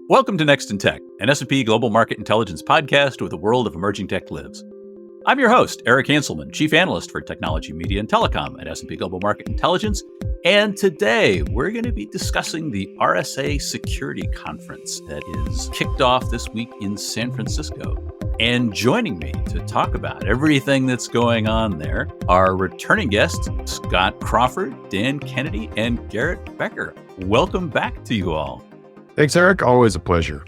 Welcome to Next in Tech, an S&P Global Market Intelligence podcast where the world of emerging tech lives. I'm your host, Eric Hanselman, Chief Analyst for Technology, Media, and Telecom at S&P Global Market Intelligence. And today, we're going to be discussing the RSA Security Conference that is kicked off this week in San Francisco. And joining me to talk about everything that's going on there are returning guests, Scott Crawford, Dan Kennedy, and Garrett Bekker. Welcome back to you all. Thanks, Eric. Always a pleasure.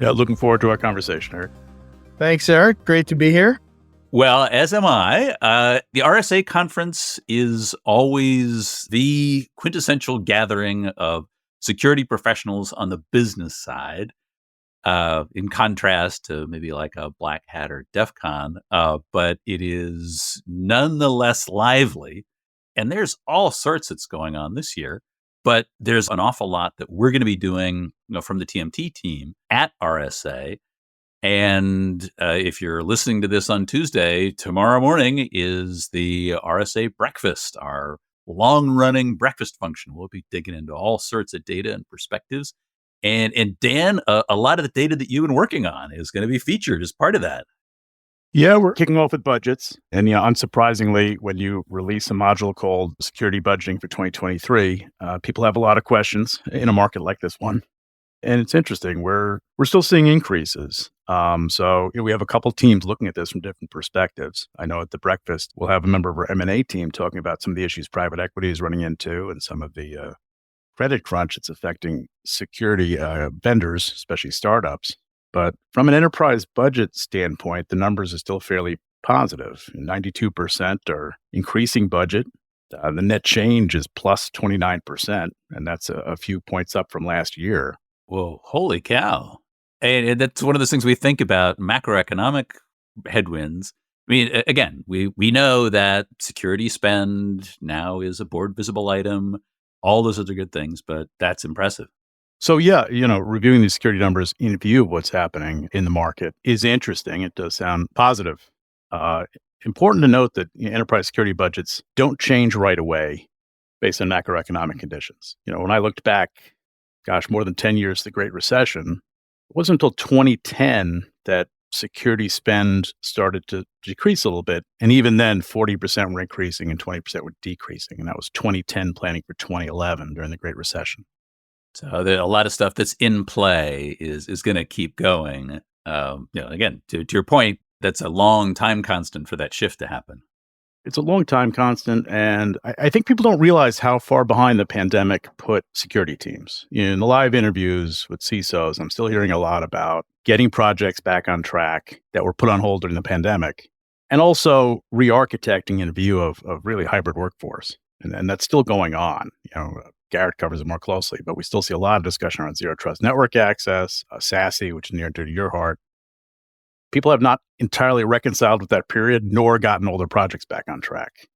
Yeah, looking forward to our conversation, Eric. Thanks, Eric. Great to be here. Well, as am I. The RSA Conference is always the quintessential gathering of security professionals on the business side, in contrast to maybe like a Black Hat or DEF CON, but it is nonetheless lively. And there's all sorts that's going on this year. But there's an awful lot that we're going to be doing, from the TMT team at RSA. And if you're listening to this on Tuesday, tomorrow morning is the RSA breakfast, our long-running breakfast function. We'll be digging into all sorts of data and perspectives. And Dan, a lot of the data that you've been working on is going to be featured as part of that. Yeah, we're kicking off with budgets. And unsurprisingly, when you release a module called Security Budgeting for 2023, people have a lot of questions in a market like this one. And it's interesting. We're still seeing increases. So we have a couple teams looking at this from different perspectives. I know at the breakfast, we'll have a member of our M&A team talking about some of the issues private equity is running into and some of the credit crunch that's affecting security vendors, especially startups. But from an enterprise budget standpoint, the numbers are still fairly positive. 92% are increasing budget. The net change is plus 29%, and that's a few points up from last year. Whoa, holy cow. And that's one of those things we think about, macroeconomic headwinds. I mean, again, we know that security spend now is a board visible item, all those other good things, but that's impressive. So yeah, reviewing these security numbers in view of what's happening in the market is interesting. It does sound positive. Important to note that enterprise security budgets don't change right away based on macroeconomic conditions. When I looked back, more than 10 years to the Great Recession, it wasn't until 2010 that security spend started to decrease a little bit. And even then, 40% were increasing and 20% were decreasing. And that was 2010 planning for 2011 during the Great Recession. So a lot of stuff that's in play is going to keep going. Again, to your point, that's a long time constant for that shift to happen. It's a long time constant, and I think people don't realize how far behind the pandemic put security teams. In the live interviews with CISOs, I'm still hearing a lot about getting projects back on track that were put on hold during the pandemic, and also re-architecting in view of really hybrid workforce. And that's still going on. Garrett covers it more closely, but we still see a lot of discussion around zero trust network access, SASE, which is near and dear to your heart. People have not entirely reconciled with that period, nor gotten all their projects back on track.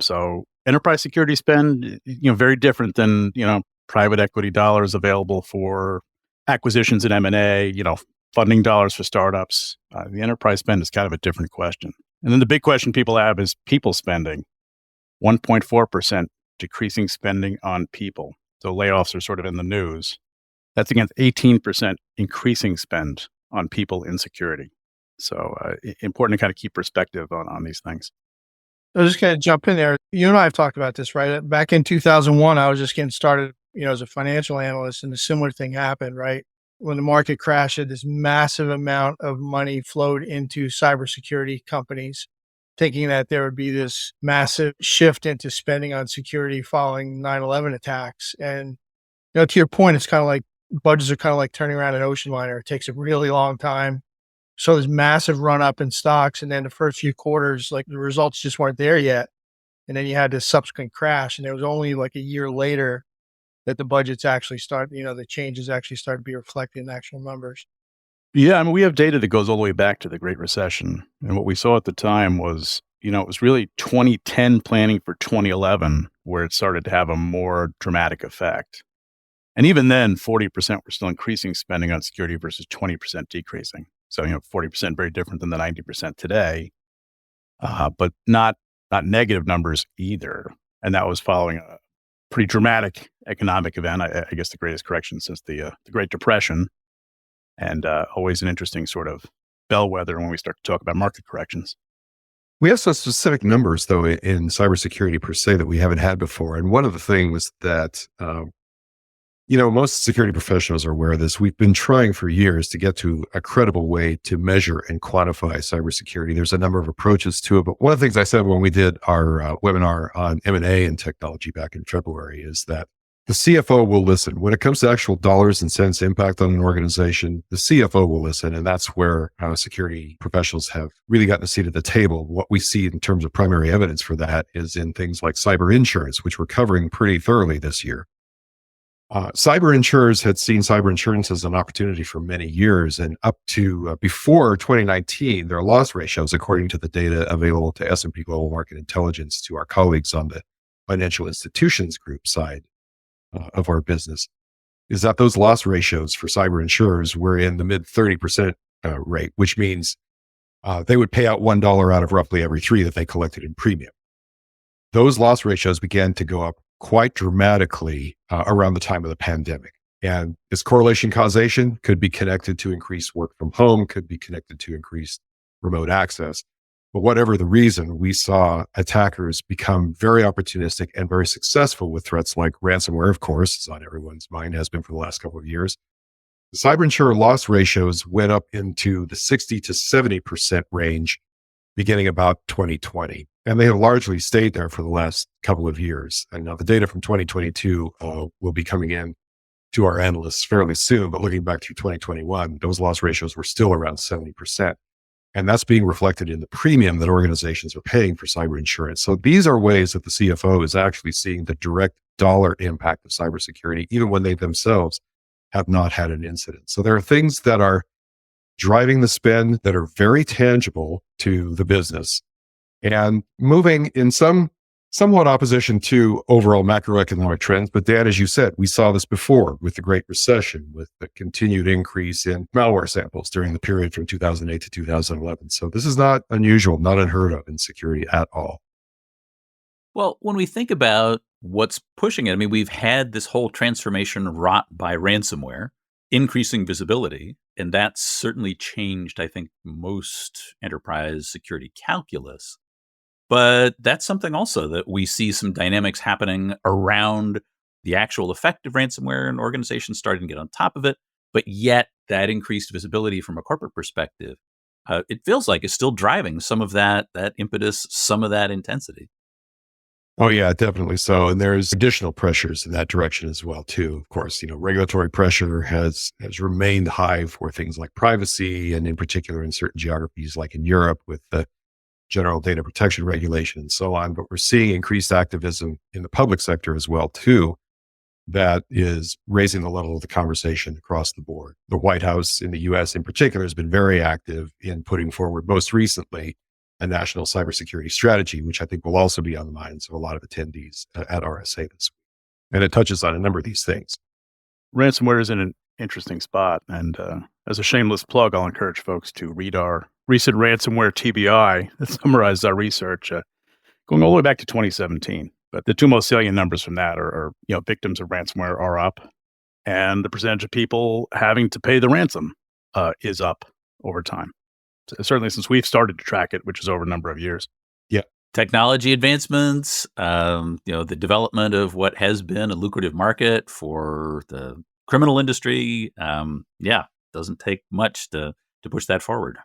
So enterprise security spend, very different than, private equity dollars available for acquisitions and M&A, funding dollars for startups. The enterprise spend is kind of a different question. And then the big question people have is people spending. 1.4% decreasing spending on people. So layoffs are sort of in the news. That's against 18% increasing spend on people in security. So important to kind of keep perspective on these things. I was just going to jump in there. You and I have talked about this, right? Back in 2001, I was just getting started, as a financial analyst, and a similar thing happened, right? When the market crashed, this massive amount of money flowed into cybersecurity companies, thinking that there would be this massive shift into spending on security following 9/11 attacks. And, to your point, it's kind of like budgets are kind of like turning around an ocean liner. It takes a really long time. So there's massive run up in stocks. And then the first few quarters, like the results just weren't there yet. And then you had this subsequent crash. And it was only like a year later that the budgets actually start, the changes actually started to be reflected in actual numbers. Yeah, we have data that goes all the way back to the Great Recession. And what we saw at the time was, it was really 2010 planning for 2011 where it started to have a more dramatic effect. And even then, 40% were still increasing spending on security versus 20% decreasing. So, 40% very different than the 90% today, but not negative numbers either. And that was following a pretty dramatic economic event. I guess the greatest correction since the Great Depression. and always an interesting sort of bellwether when we start to talk about market corrections. We have some specific numbers, though, in cybersecurity per se that we haven't had before. And one of the things that, most security professionals are aware of this. We've been trying for years to get to a credible way to measure and quantify cybersecurity. There's a number of approaches to it. But one of the things I said when we did our webinar on M&A and technology back in February is that the CFO will listen. When it comes to actual dollars and cents impact on an organization, the CFO will listen. And that's where security professionals have really gotten a seat at the table. What we see in terms of primary evidence for that is in things like cyber insurance, which we're covering pretty thoroughly this year. Cyber insurers had seen cyber insurance as an opportunity for many years. And up to before 2019, their loss ratios, according to the data available to S&P Global Market Intelligence, to our colleagues on the financial institutions group side of our business, is that those loss ratios for cyber insurers were in the mid 30% rate, which means they would pay out $1 out of roughly every 3 that they collected in premium. Those loss ratios began to go up quite dramatically around the time of the pandemic. And this correlation causation could be connected to increased work from home, could be connected to increased remote access. But whatever the reason, we saw attackers become very opportunistic and very successful with threats like ransomware, of course, it's on everyone's mind, has been for the last couple of years. The cyber insurer loss ratios went up into the 60 to 70% range beginning about 2020. And they have largely stayed there for the last couple of years. And now the data from 2022 will be coming in to our analysts fairly soon. But looking back through 2021, those loss ratios were still around 70%. And that's being reflected in the premium that organizations are paying for cyber insurance. So these are ways that the CFO is actually seeing the direct dollar impact of cybersecurity, even when they themselves have not had an incident. So there are things that are driving the spend that are very tangible to the business and moving in somewhat opposition to overall macroeconomic trends. But Dan, as you said, we saw this before with the Great Recession, with the continued increase in malware samples during the period from 2008 to 2011. So this is not unusual, not unheard of in security at all. Well, when we think about what's pushing it, I mean, we've had this whole transformation wrought by ransomware, increasing visibility, and that's certainly changed, I think, most enterprise security calculus. But that's something also that we see some dynamics happening around the actual effect of ransomware and organizations starting to get on top of it. But yet that increased visibility from a corporate perspective, it feels like it's still driving some of that impetus, some of that intensity. Oh yeah, definitely so. And there's additional pressures in that direction as well, too. Of course, regulatory pressure has remained high for things like privacy, and in particular in certain geographies like in Europe with the general data protection regulation and so on. But we're seeing increased activism in the public sector as well, too, that is raising the level of the conversation across the board. The White House in the US in particular has been very active in putting forward, most recently, a national cybersecurity strategy, which I think will also be on the minds of a lot of attendees at RSA this week. And it touches on a number of these things. Ransomware is in an interesting spot. And as a shameless plug, I'll encourage folks to read our recent ransomware TBI that summarizes our research going all the way back to 2017. But the two most salient numbers from that are victims of ransomware are up, and the percentage of people having to pay the ransom is up over time. Certainly since we've started to track it, which is over a number of years. Yeah. Technology advancements, the development of what has been a lucrative market for the criminal industry. Doesn't take much to push that forward.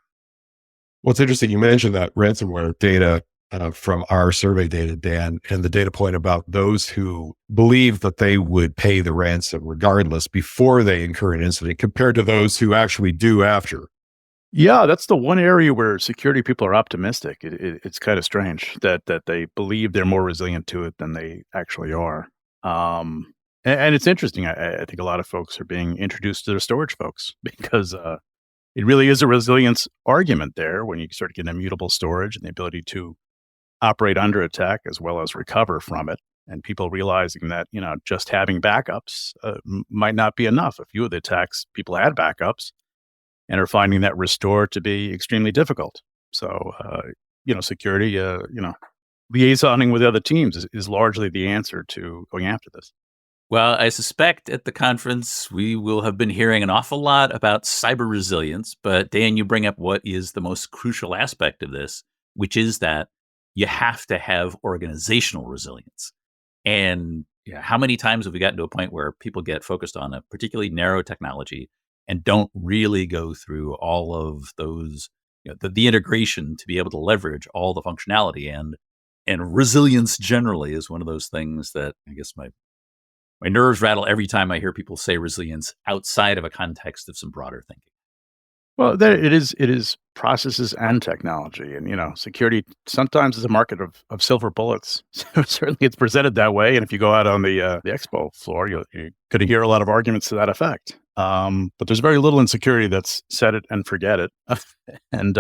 Well, it's interesting. You mentioned that ransomware data from our survey data, Dan, and the data point about those who believe that they would pay the ransom regardless before they incur an incident compared to those who actually do after. Yeah, that's the one area where security people are optimistic. It's kind of strange that they believe they're more resilient to it than they actually are. And it's interesting. I think a lot of folks are being introduced to their storage folks because it really is a resilience argument there when you start getting immutable storage and the ability to operate under attack as well as recover from it. And people realizing that, just having backups might not be enough. A few of the attacks, people had backups and are finding that restore to be extremely difficult. So, security, liaisoning with other teams is largely the answer to going after this. Well, I suspect at the conference we will have been hearing an awful lot about cyber resilience. But Dan, you bring up what is the most crucial aspect of this, which is that you have to have organizational resilience. And how many times have we gotten to a point where people get focused on a particularly narrow technology and don't really go through all of those, the integration to be able to leverage all the functionality, and resilience generally is one of those things that I guess my nerves rattle every time I hear people say resilience outside of a context of some broader thinking. Well, there it is. It is processes and technology, and security sometimes is a market of silver bullets. So certainly, it's presented that way. And if you go out on the expo floor, you're going to hear a lot of arguments to that effect. But there's very little in security that's set it and forget it. And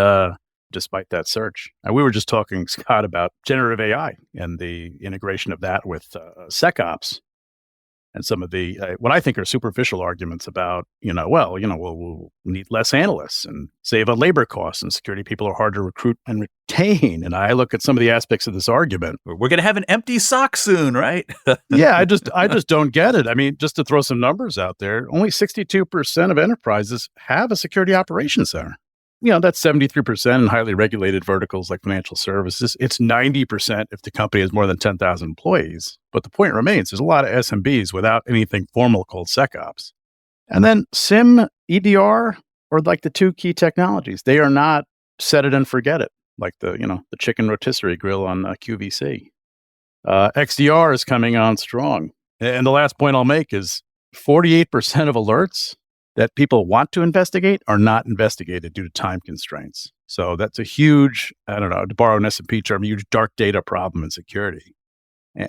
despite that search, and we were just talking, Scott, about generative AI and the integration of that with SecOps. And some of the what I think are superficial arguments about, we'll need less analysts and save on labor costs, and security people are hard to recruit and retain. And I look at some of the aspects of this argument. We're going to have an empty sock soon, right? Yeah, I just don't get it. I mean, just to throw some numbers out there, only 62% of enterprises have a security operations center. That's 73% in highly regulated verticals like financial services. It's 90% if the company has more than 10,000 employees. But the point remains, there's a lot of SMBs without anything formal called SecOps. And then SIM, EDR, or like the two key technologies, they are not set it and forget it, like the chicken rotisserie grill on QVC. XDR is coming on strong. And the last point I'll make is 48% of alerts that people want to investigate are not investigated due to time constraints. So that's a huge, to borrow an S&P term, huge dark data problem in security.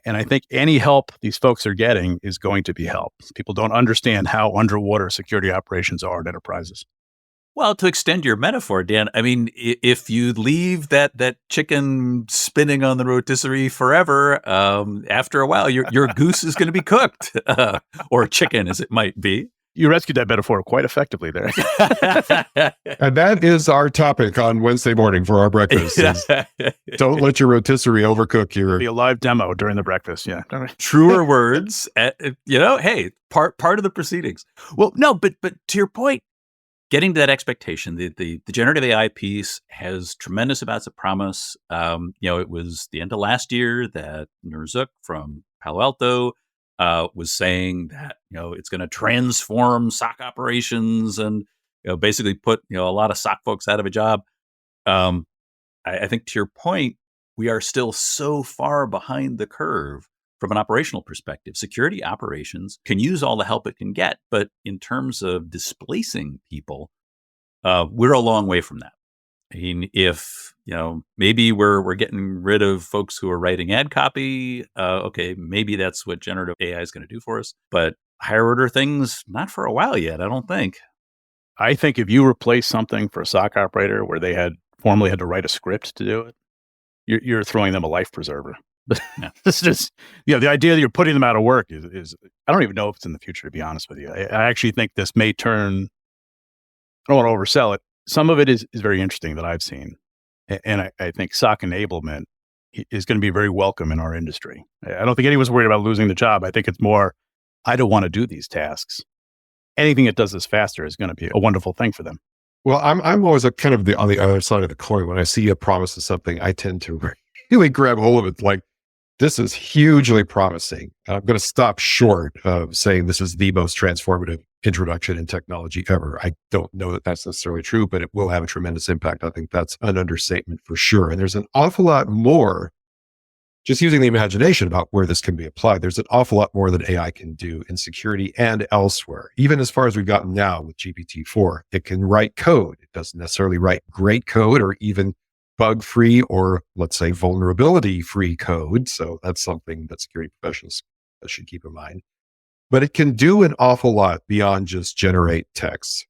And I think any help these folks are getting is going to be help. People don't understand how underwater security operations are at enterprises. Well, to extend your metaphor, Dan, I mean, if you leave that chicken spinning on the rotisserie forever, after a while, your goose is going to be cooked, or chicken as it might be. You rescued that metaphor quite effectively there. And that is our topic on Wednesday morning for our breakfast. Don't let your rotisserie overcook your... Be a live demo during the breakfast, yeah. Truer words, hey, part of the proceedings. Well, no, but to your point, getting to that expectation, the generative AI piece has tremendous amounts of promise. It was the end of last year that Nurzuk from Palo Alto was saying that it's going to transform SOC operations and basically put a lot of SOC folks out of a job. I think to your point, we are still so far behind the curve from an operational perspective. Security operations can use all the help it can get, but in terms of displacing people, we're a long way from that. I mean, if maybe we're getting rid of folks who are writing ad copy, okay, maybe that's what generative AI is going to do for us. But higher order things, not for a while yet, I don't think. I think if you replace something for a SOC operator where they had formerly had to write a script to do it, you're throwing them a life preserver. Yeah. It's just, the idea that you're putting them out of work is I don't even know if it's in the future, to be honest with you. I actually think this may turn, I don't want to oversell it. Some of it is very interesting that I've seen. And I think SOC enablement is going to be very welcome in our industry. I don't think anyone's worried about losing the job. I think it's more, I don't want to do these tasks. Anything that does this faster is going to be a wonderful thing for them. Well, I'm always on the other side of the coin. When I see a promise of something, I tend to really grab hold of it. Like, this is hugely promising. I'm going to stop short of saying this is the most transformative introduction in technology ever. I don't know that that's necessarily true, but it will have a tremendous impact. I think that's an understatement for sure. And there's an awful lot more, just using the imagination about where this can be applied. There's an awful lot more that AI can do in security and elsewhere. Even as far as we've gotten now with GPT-4, it can write code. It doesn't necessarily write great code or even bug-free or, let's say, vulnerability-free code. So that's something that security professionals should keep in mind. But it can do an awful lot beyond just generate text.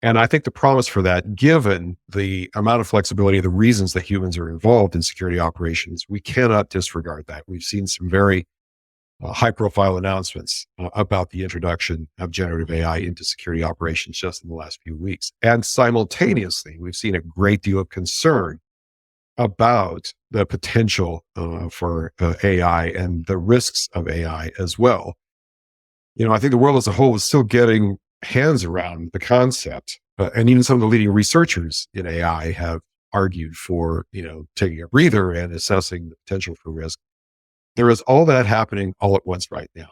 And I think the promise for that, given the amount of flexibility, the reasons that humans are involved in security operations, we cannot disregard that. We've seen some very high-profile announcements about the introduction of generative AI into security operations just in the last few weeks. And simultaneously, we've seen a great deal of concern about the potential for AI and the risks of AI as well. I think the world as a whole is still getting hands around the concept. And even some of the leading researchers in AI have argued for, taking a breather and assessing the potential for risk. There is all that happening all at once right now.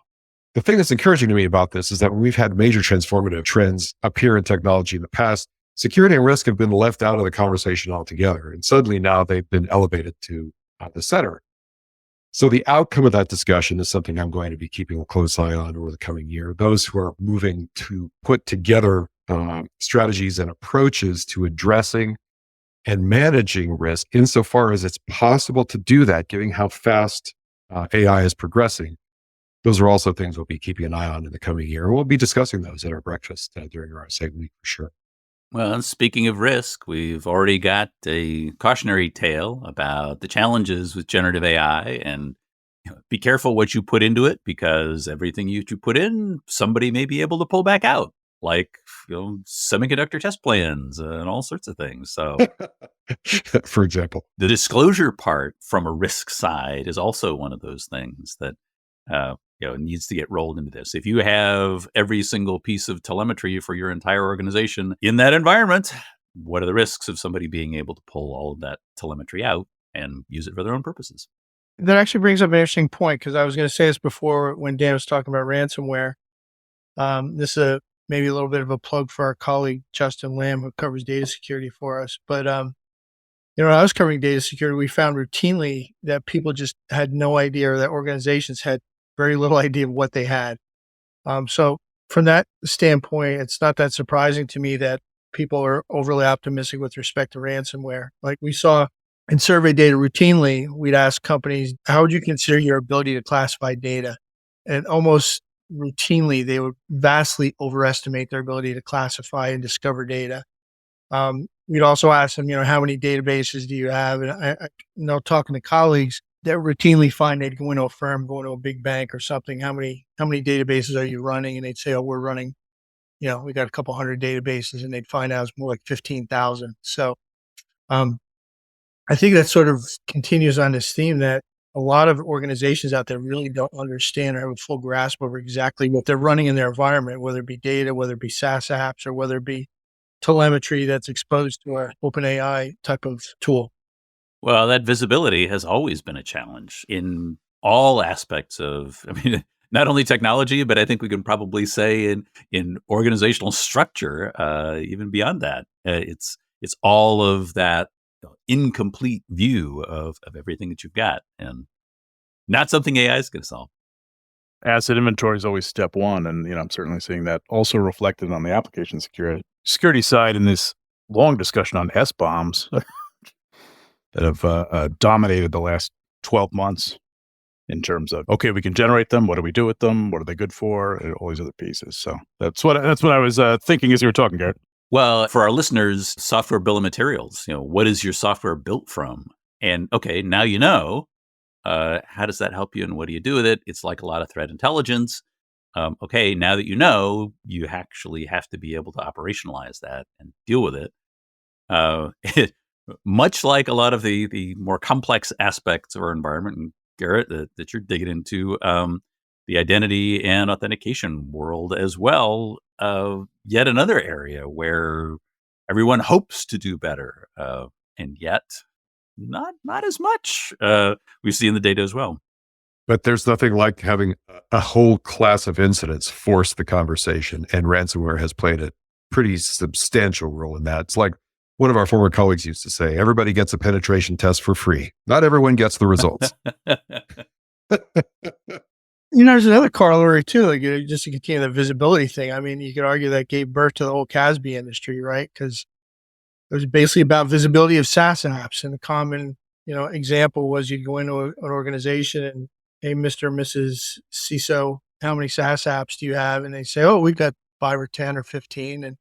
The thing that's encouraging to me about this is that when we've had major transformative trends appear in technology in the past, security and risk have been left out of the conversation altogether. And suddenly now they've been elevated to the center. So the outcome of that discussion is something I'm going to be keeping a close eye on over the coming year. Those who are moving to put together strategies and approaches to addressing and managing risk insofar as it's possible to do that, given how fast AI is progressing. Those are also things we'll be keeping an eye on in the coming year. And we'll be discussing those at our breakfast during our RSA week for sure. Well, and speaking of risk, we've already got a cautionary tale about the challenges with generative AI, and be careful what you put into it, because everything you put in, somebody may be able to pull back out, like semiconductor test plans and all sorts of things. So, for example, the disclosure part from a risk side is also one of those things that needs to get rolled into this. If you have every single piece of telemetry for your entire organization in that environment, what are the risks of somebody being able to pull all of that telemetry out and use it for their own purposes? That actually brings up an interesting point, because I was going to say this before when Dan was talking about ransomware. This is maybe a little bit of a plug for our colleague, Justin Lamb, who covers data security for us. But, when I was covering data security, we found routinely that people just had no idea, or that organizations had very little idea of what they had. So from that standpoint, it's not that surprising to me that people are overly optimistic with respect to ransomware. Like we saw in survey data routinely, we'd ask companies, how would you consider your ability to classify data? And almost routinely, they would vastly overestimate their ability to classify and discover data. We'd also ask them, how many databases do you have? And I talking to colleagues that routinely find they'd go into a firm, go into a big bank or something. How many databases are you running? And they'd say, oh, we're running, we got a couple hundred databases, and they'd find out it's more like 15,000. So, I think that sort of continues on this theme that a lot of organizations out there really don't understand or have a full grasp over exactly what they're running in their environment, whether it be data, whether it be SaaS apps, or whether it be telemetry that's exposed to our OpenAI type of tool. Well, that visibility has always been a challenge in all aspects of, not only technology, but I think we can probably say in organizational structure, even beyond that. It's all of that incomplete view of everything that you've got, and not something AI is going to solve. Asset inventory is always step one. And, I'm certainly seeing that also reflected on the application security side in this long discussion on S-bombs that have dominated the last 12 months in terms of, okay, we can generate them. What do we do with them? What are they good for? And all these other pieces. So that's what I was thinking as you were talking, Garrett. Well, for our listeners, software bill of materials, what is your software built from? And okay, now how does that help you and what do you do with it? It's like a lot of threat intelligence. Okay, now that you actually have to be able to operationalize that and deal with it. Much like a lot of the more complex aspects of our environment, and Garrett, that you're digging into, the identity and authentication world as well, yet another area where everyone hopes to do better, and yet not as much. We see in the data as well. But there's nothing like having a whole class of incidents force the conversation, and ransomware has played a pretty substantial role in that. It's like one of our former colleagues used to say, everybody gets a penetration test for free. Not everyone gets the results. There's another corollary too, like just to continue the visibility thing. You could argue that gave birth to the whole CASB industry, right? Because it was basically about visibility of SaaS apps. And the common, example was you'd go into an organization and, hey, Mr. or Mrs. CISO, how many SaaS apps do you have? And they say, oh, we've got 5 or 10 or 15. And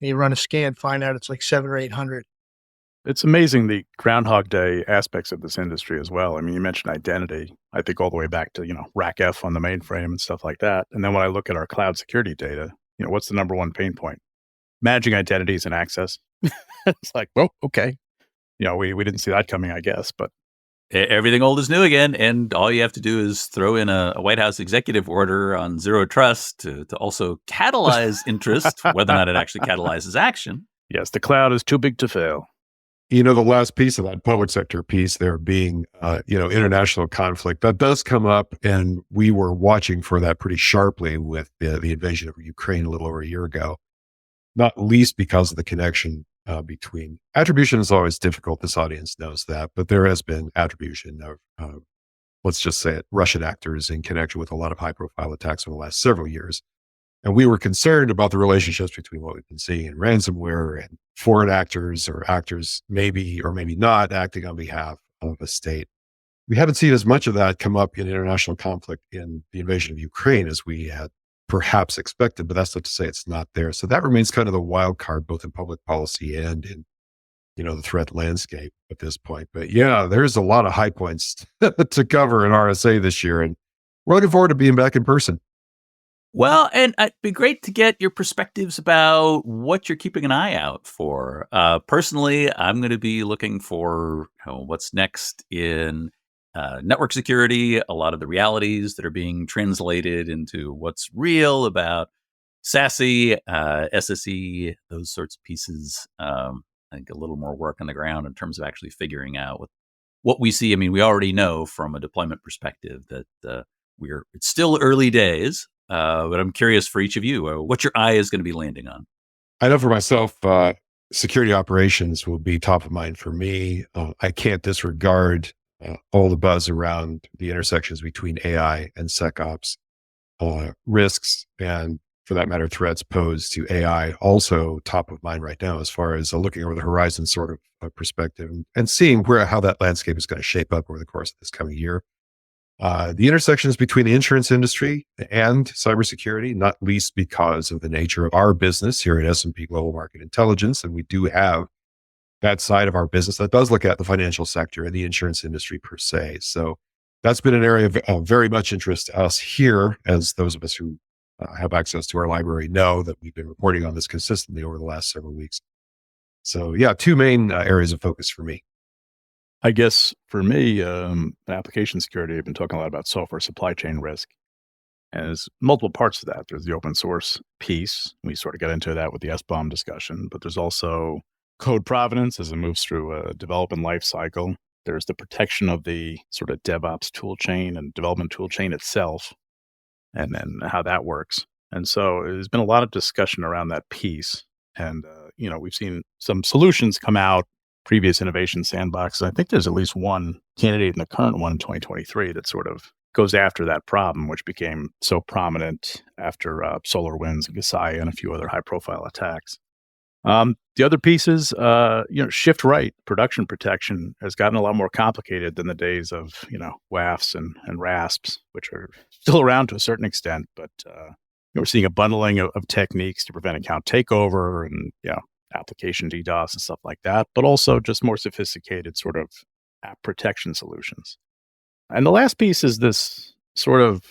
you run a scan, find out it's like 700 or 800. It's amazing the Groundhog Day aspects of this industry as well. You mentioned identity, I think all the way back to, RACF on the mainframe and stuff like that. And then when I look at our cloud security data, what's the number one pain point? Managing identities and access. It's like, well, okay. We didn't see that coming, I guess. But Everything old is new again, and all you have to do is throw in a White House executive order on zero trust to also catalyze interest, whether or not it actually catalyzes action. Yes, the cloud is too big to fail. The last piece of that public sector piece there being, international conflict, that does come up. And we were watching for that pretty sharply with the invasion of Ukraine a little over a year ago, not least because of the connection between attribution is always difficult. This audience knows that, but there has been attribution of, let's just say it, Russian actors in connection with a lot of high profile attacks over the last several years. And we were concerned about the relationships between what we've been seeing in ransomware and foreign actors or actors maybe or maybe not acting on behalf of a state. We haven't seen as much of that come up in international conflict in the invasion of Ukraine as we had perhaps expected, but that's not to say it's not there. So that remains kind of the wild card, both in public policy and in, the threat landscape at this point. But yeah, there's a lot of high points to cover in RSA this year. And we're looking forward to being back in person. Well, and it'd be great to get your perspectives about what you're keeping an eye out for. Personally, I'm going to be looking for what's next in network security, a lot of the realities that are being translated into what's real about SASE, SSE, those sorts of pieces. I think a little more work on the ground in terms of actually figuring out what we see. I mean, we already know from a deployment perspective that it's still early days, but I'm curious for each of you, what your eye is going to be landing on. I know for myself, security operations will be top of mind for me. I can't disregard all the buzz around the intersections between AI and SecOps, risks, and for that matter, threats posed to AI, also top of mind right now as far as looking over the horizon sort of perspective and seeing how that landscape is going to shape up over the course of this coming year. The intersections between the insurance industry and cybersecurity, not least because of the nature of our business here at S&P Global Market Intelligence, and we do have that side of our business that does look at the financial sector and the insurance industry per se. So that's been an area of very much interest to us here, as those of us who have access to our library know that we've been reporting on this consistently over the last several weeks. So yeah, two main areas of focus for me. I guess for me, application security, I've been talking a lot about software supply chain risk. And there's multiple parts to that. There's the open source piece. We sort of got into that with the SBOM discussion, but there's also code provenance as it moves through a development life cycle. There's the protection of the sort of DevOps tool chain and development tool chain itself, and then how that works. And so there's been a lot of discussion around that piece. And, we've seen some solutions come out, previous innovation sandboxes. I think there's at least one candidate in the current one in 2023 that sort of goes after that problem, which became so prominent after SolarWinds and Gasaya and a few other high-profile attacks. The other pieces, shift right production protection has gotten a lot more complicated than the days of, WAFs and RASPs, which are still around to a certain extent. But we're seeing a bundling of techniques to prevent account takeover and, application DDoS and stuff like that, but also just more sophisticated sort of app protection solutions. And the last piece is this sort of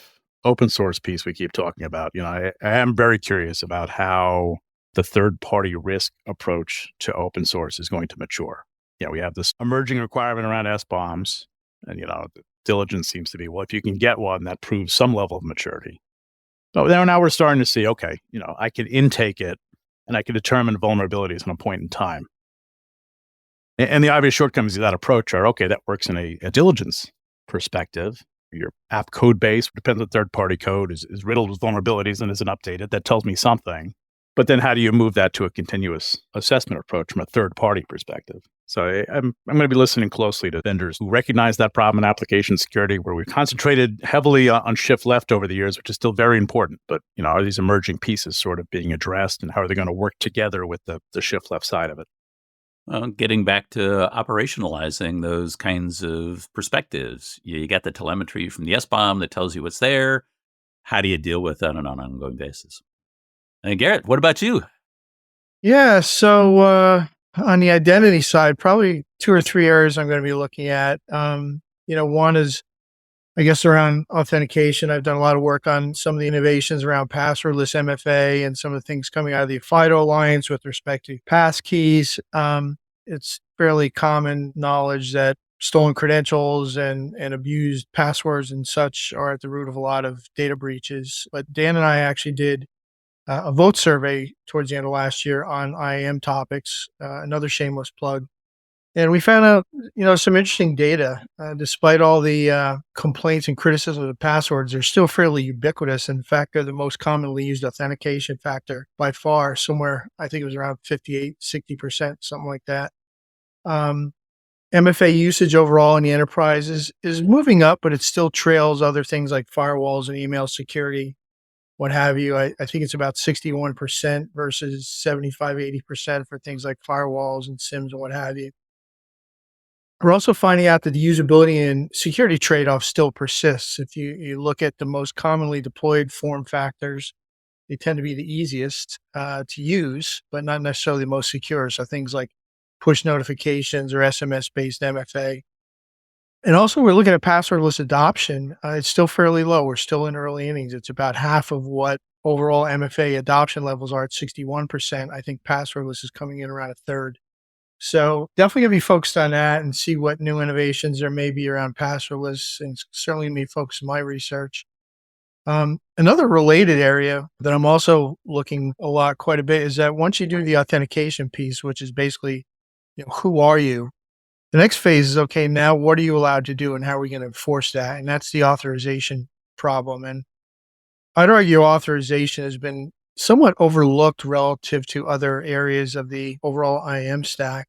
open source piece we keep talking about. I am very curious about how the third-party risk approach to open source is going to mature. We have this emerging requirement around SBOMs, and, the diligence seems to be, well, if you can get one, that proves some level of maturity. But now we're starting to see, okay, I can intake it, and I can determine vulnerabilities on a point in time. And the obvious shortcomings of that approach are, okay, that works in a diligence perspective. Your app code base, depends on third-party code, is riddled with vulnerabilities and isn't updated. That tells me something. But then how do you move that to a continuous assessment approach from a third-party perspective? So I'm going to be listening closely to vendors who recognize that problem in application security, where we've concentrated heavily on shift left over the years, which is still very important. But, are these emerging pieces sort of being addressed, and how are they going to work together with the shift left side of it? Well, getting back to operationalizing those kinds of perspectives, you got the telemetry from the SBOM that tells you what's there. How do you deal with that on an ongoing basis? And Garrett, what about you? Yeah, so on the identity side, probably 2 or 3 areas I'm going to be looking at. One is, I guess, around authentication. I've done a lot of work on some of the innovations around passwordless MFA and some of the things coming out of the FIDO Alliance with respect to pass keys. It's fairly common knowledge that stolen credentials and abused passwords and such are at the root of a lot of data breaches. But Dan and I actually did a vote survey towards the end of last year on IAM topics, another shameless plug. And we found out, some interesting data. Despite all the complaints and criticism of passwords, they're still fairly ubiquitous. In fact, they're the most commonly used authentication factor by far, somewhere, I think it was around 58, 60%, something like that. MFA usage overall in the enterprise is moving up, but it still trails other things like firewalls and email security, what have you. I think it's about 61% versus 75, 80% for things like firewalls and SIMs and what have you. We're also finding out that the usability and security trade-off still persists. If you look at the most commonly deployed form factors, they tend to be the easiest to use, but not necessarily the most secure. So things like push notifications or SMS-based MFA. And also we're looking at passwordless adoption. It's still fairly low. We're still in early innings. It's about half of what overall MFA adoption levels are at 61%. I think passwordless is coming in around a third. So definitely going to be focused on that and see what new innovations there may be around passwordless, and certainly going to be focused in my research. Another related area that I'm also looking quite a bit is that once you do the authentication piece, which is basically, who are you? The next phase is, okay, now what are you allowed to do and how are we going to enforce that? And that's the authorization problem. And I'd argue authorization has been somewhat overlooked relative to other areas of the overall IAM stack.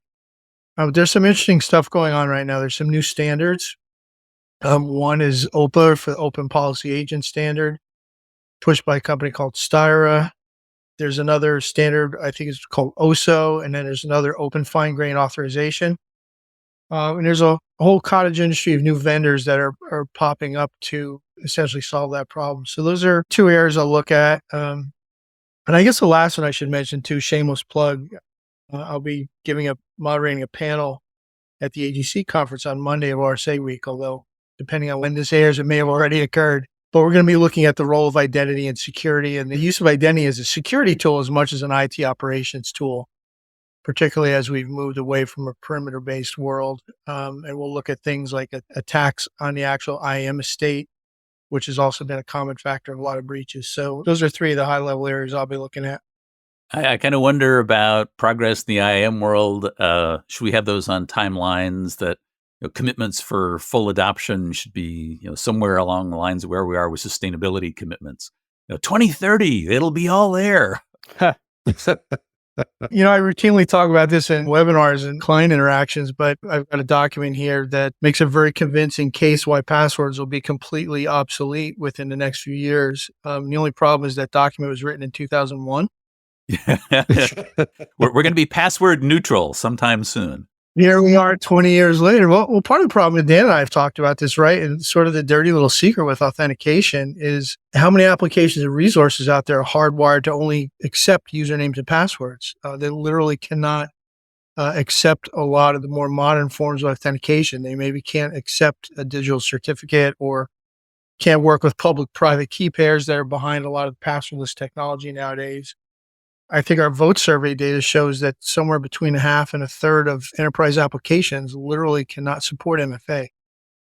There's some interesting stuff going on right now. There's some new standards. One is OPA, for the Open Policy Agent standard, pushed by a company called Styra. There's another standard, I think it's called OSO, and then there's another Open Fine Grained Authorization. And there's a whole cottage industry of new vendors that are popping up to essentially solve that problem. So those are two areas I'll look at. And I guess the last one I should mention too, shameless plug, I'll be moderating a panel at the AGC conference on Monday of RSA week, although depending on when this airs, it may have already occurred. But we're going to be looking at the role of identity and security and the use of identity as a security tool as much as an IT operations tool, particularly as we've moved away from a perimeter-based world. And we'll look at things like attacks on the actual IAM estate, which has also been a common factor of a lot of breaches. So those are three of the high-level areas I'll be looking at. I kind of wonder about progress in the IAM world. Should we have those on timelines that commitments for full adoption should be somewhere along the lines of where we are with sustainability commitments? 2030, it'll be all there. I routinely talk about this in webinars and client interactions, but I've got a document here that makes a very convincing case why passwords will be completely obsolete within the next few years. The only problem is that document was written in 2001. We're going to be password neutral sometime soon. Here we are 20 years later. Well, part of the problem, and Dan and I have talked about this, right? And sort of the dirty little secret with authentication is how many applications and resources out there are hardwired to only accept usernames and passwords. They literally cannot accept a lot of the more modern forms of authentication. They maybe can't accept a digital certificate or can't work with public-private key pairs that are behind a lot of passwordless technology nowadays. I think our vote survey data shows that somewhere between a half and a third of enterprise applications literally cannot support MFA.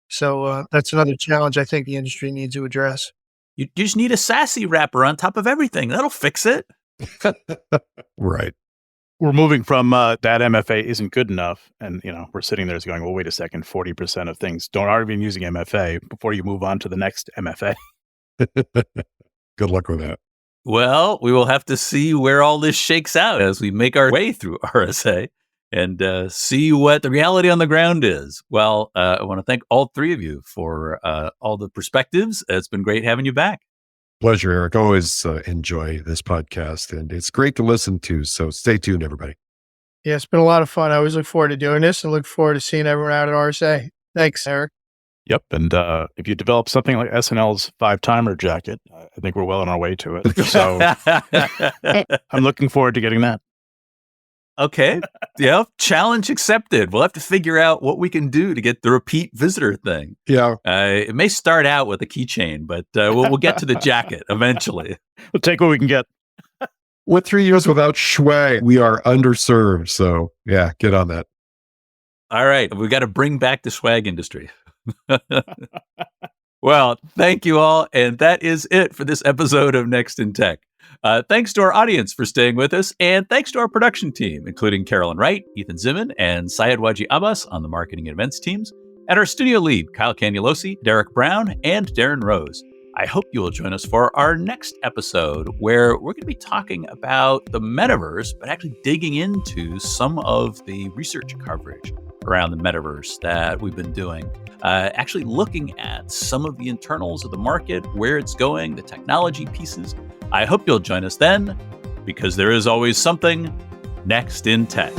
So that's another challenge I think the industry needs to address. You just need a SASE wrapper on top of everything. That'll fix it. Right. We're moving from that MFA isn't good enough. And, we're sitting there going, well, wait a second, 40% of things aren't even using MFA before you move on to the next MFA. Good luck with that. Well, we will have to see where all this shakes out as we make our way through RSA and see what the reality on the ground is. Well, I want to thank all three of you for all the perspectives. It's been great having you back. Pleasure, Eric. Always enjoy this podcast, and it's great to listen to. So stay tuned, everybody. Yeah, it's been a lot of fun. I always look forward to doing this and look forward to seeing everyone out at RSA. Thanks, Eric. Yep. And if you develop something like SNL's 5-timer jacket, I think we're well on our way to it. So I'm looking forward to getting that. Okay. Yeah. Challenge accepted. We'll have to figure out what we can do to get the repeat visitor thing. Yeah. It may start out with a keychain, but we'll get to the jacket eventually. We'll take what we can get. With 3 years without Shui, we are underserved. So yeah, get on that. All right. We got to bring back the swag industry. Well, thank you all. And that is it for this episode of Next in Tech. Thanks to our audience for staying with us. And thanks to our production team, including Carolyn Wright, Ethan Zimmon, and Syed Waji Abbas on the marketing and events teams, and our studio lead, Kyle Cagnalosi, Derek Brown, and Darren Rose. I hope you will join us for our next episode, where we're going to be talking about the metaverse, but actually digging into some of the research coverage around the metaverse that we've been doing. Actually looking at some of the internals of the market, where it's going, the technology pieces. I hope you'll join us then, because there is always something next in tech.